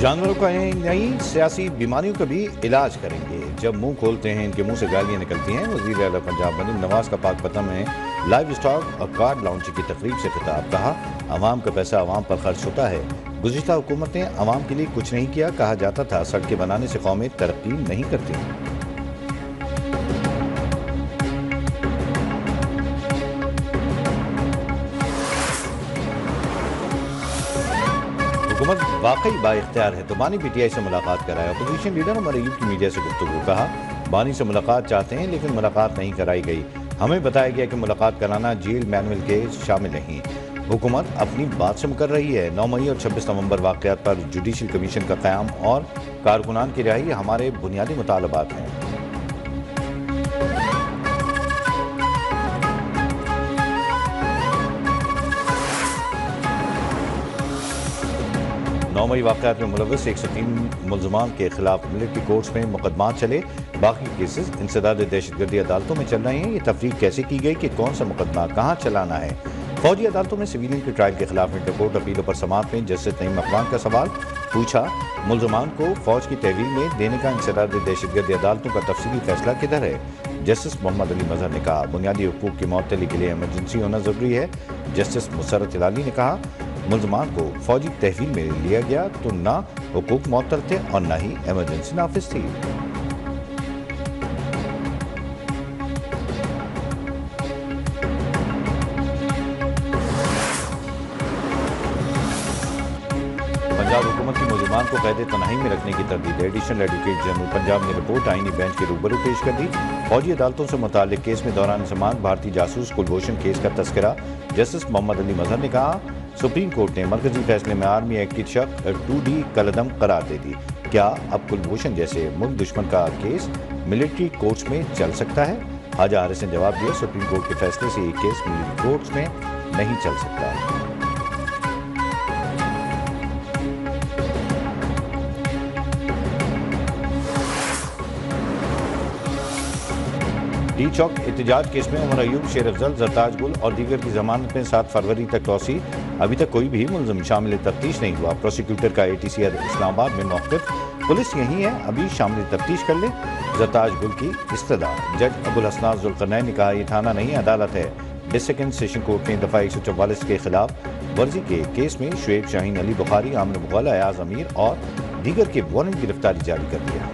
जानवरों का नई सियासी बीमारियों का भी इलाज करेंगे। जब मुंह खोलते हैं इनके मुंह से गालियां निकलती हैं। वजीर आला पंजाब मलिक नवाज का पाकपतन में लाइव स्टॉक और कार्ड लॉन्चिंग की तकरीब से खिताब। कहा, अवाम का पैसा अवाम पर खर्च होता है। गुज़िश्ता हुकूमत ने अवाम के लिए कुछ नहीं किया। कहा जाता था सड़कें बनाने से कौमें तरक्की नहीं करती। हुकूमत वाकई बाइख्तियार है तो बानी पीटीआई से मुलाकात कराए। अपोजिशन लीडर उमर अयूब की मीडिया से गुफ्तगू। कहा, बानी से मुलाकात चाहते हैं लेकिन मुलाकात नहीं कराई गई। हमें बताया गया कि मुलाकात कराना जेल मैनुअल के शामिल नहीं। हुकूमत अपनी बात से मुकर रही है। 9 मई और 26 नवंबर वाक़यात पर जुडिशल कमीशन का क़याम और कारकुनान की रिहाई हमारे बुनियादी मुतालबात हैं। 9 मई वाक़यात में मुलव्वस 103 मुल्ज़मान के खिलाफ मिलिट्री कोर्ट्स में मुकदमात चले। बाकी केसेस इंसदाद दहशतगर्दी अदालतों में चल रहे हैं। ये तफरीक कैसे की गई कि कौन सा मुकदमा कहाँ चलाना है। फौजी अदालतों में सिविलियन के ट्रायल के खिलाफ इंटरकोर्ट अपीलों पर समाअत में जस्टिस नईम अफगान का सवाल पूछा, मुल्ज़मान को फौज की तहवील में देने का इंसदाद दहशतगर्दी अदालतों का तफसीली फैसला किधर है। जस्टिस मोहम्मद अली मजहर ने कहा, बुनियादी हुकूक की मुअत्तली के लिए इमरजेंसी होना ज़रूरी है। जस्टिस मुसर्रत हिलाली ने कहा, मुल्ज़मान को फौजी तहवील में लिया गया तो ना हुकूक मुअत्तल थे और ना ही इमरजेंसी नाफिज थी। पंजाब हुकूमत की मुल्ज़मान को कैद तनहाई में रखने की तरदीद। एडिशनल एडवोकेट जनरल पंजाब ने रिपोर्ट आईनी बेंच के रूबरू पेश कर दी। फौजी अदालतों से मुताल्लिक केस में दौरान समाअत भारतीय जासूस कुलभूषण केस का तस्करा। जस्टिस मोहम्मद अली मजहर ने कहा, सुप्रीम कोर्ट ने मरकजी फैसले में आर्मी एक्ट की शक 2D कलदम करार दे दी। क्या अब कुलभूषण जैसे मुल्क दुश्मन का केस मिलिट्री कोर्ट्स में चल सकता है? हाजा हारिस ने जवाब दिया, सुप्रीम कोर्ट के फैसले से ये केस मिलिट्री कोर्ट्स में नहीं चल सकता। डी चौक एहतजाज केस में उमर अयूब, शेर अफजल, जरताज गुल और दीगर की जमानत में 7 फरवरी तक तौसी। अभी तक कोई भी मुल्ज़िम शामिल तफ्तीश नहीं हुआ। प्रोसिक्यूटर का ATC इस्लामाबाद में मौक़िफ़, पुलिस यही है, अभी शामिल तफ्तीश कर ले। जरताज गुल की इस्तदा। जज अबुल हसनात जुल्करनैन ने कहा, ये थाना नहीं अदालत है। डिस्ट्रिक्ट सेशन कोर्ट ने दफ़ा 144 के खिलाफ वर्जी के केस में शुएब शाहीन, अली बुखारी, आमिर मुग़ल, अयाज अमीर और दीगर के वारंट गिरफ्तारी जारी कर दिया।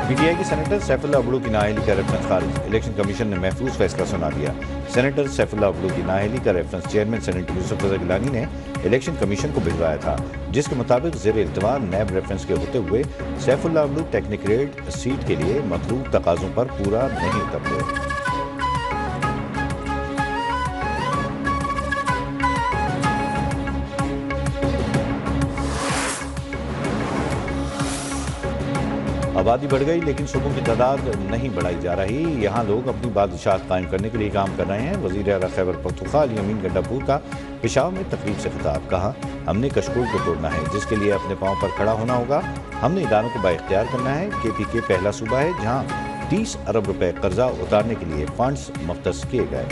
PTI के सेनेटर सैफुल्लाह अब्दू की नाअहली का रेफरेंस खारिज। इलेक्शन कमीशन ने महफूज फैसला सुना दिया। सेनेटर सैफुल्लाह अब्दू की नाअहली का रेफरेंस चेयरमैन सेनेटर यूसुफ रज़ा गिलानी ने इलेक्शन कमीशन को भिजवाया था, जिसके मुताबिक ज़ेर इल्तिवा नैब रेफरेंस के होते हुए सैफुल्लाह अब्दू टेक्निक्रेट सीट के लिए मतलूब तकाज़ों पर पूरा नहीं उतरते। आबादी बढ़ गई लेकिन सूबों की तादाद नहीं बढ़ाई जा रही। यहाँ लोग अपनी बादशाहत कायम करने के लिए काम कर रहे हैं। वज़ीर आला खैबर पख्तूनख्वा अली अमीन गंडापुर का पेशावर में तकरीब से खिताब। कहा, हमने कशकोल को तोड़ना है, जिसके लिए अपने पाँव पर खड़ा होना होगा। हमने इदारों को बाइख्तियार करना है। KPK पहला सूबा है जहाँ 30 अरब रुपए कर्जा उतारने के लिए फंड्स मुख्तस किए गए।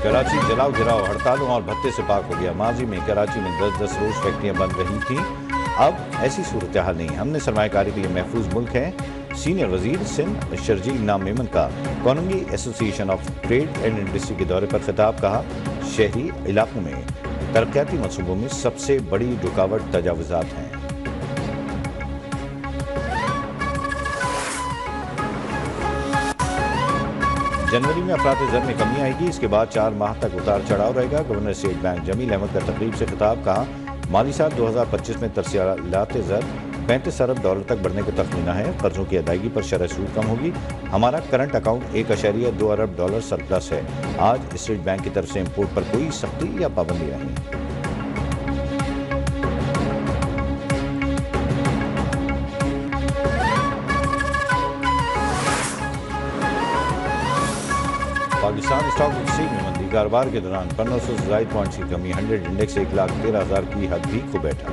कराची जलाओ गिराओ हड़तालों और भत्ते से पाक हो गया। माजी में कराची में 10-10 रोज फैक्ट्रियां बंद रही थीं, अब ऐसी सूरत हाल नहीं। हमने सरमायाकारी के लिए महफूज मुल्क है। सीनियर वजीर सिंध शर्जील इनाम मेमन का Korangi association of trade and industry के दौरे पर खिताब। कहा, शहरी इलाकों में तरक्याती मनसूबों में सबसे बड़ी रुकावट तजावुजात हैं। जनवरी में अफरात ज़र में कमी आएगी, इसके बाद 4 माह तक उतार चढ़ाव रहेगा। Governor state bank Jameel Ahmad का तकरीब से खिताब। कहा, माली साल 2025 में तरसीलात ज़र 35 अरब डॉलर तक बढ़ने का तखमीना है। कर्जों की अदायगी पर शरह सूद कम होगी। हमारा करंट अकाउंट 1.2 अरब डॉलर सरप्लस है। आज स्टेट बैंक की तरफ से इम्पोर्ट पर कोई सख्ती या पाबंदी नहीं। پاکستان اسٹاک ایکسچینج میں مندی کاروبار کے دوران 1500 سے زائد پوائنٹس کی کمی 100 انڈیکس 1,13,000 کی حد بھی کھو بیٹھا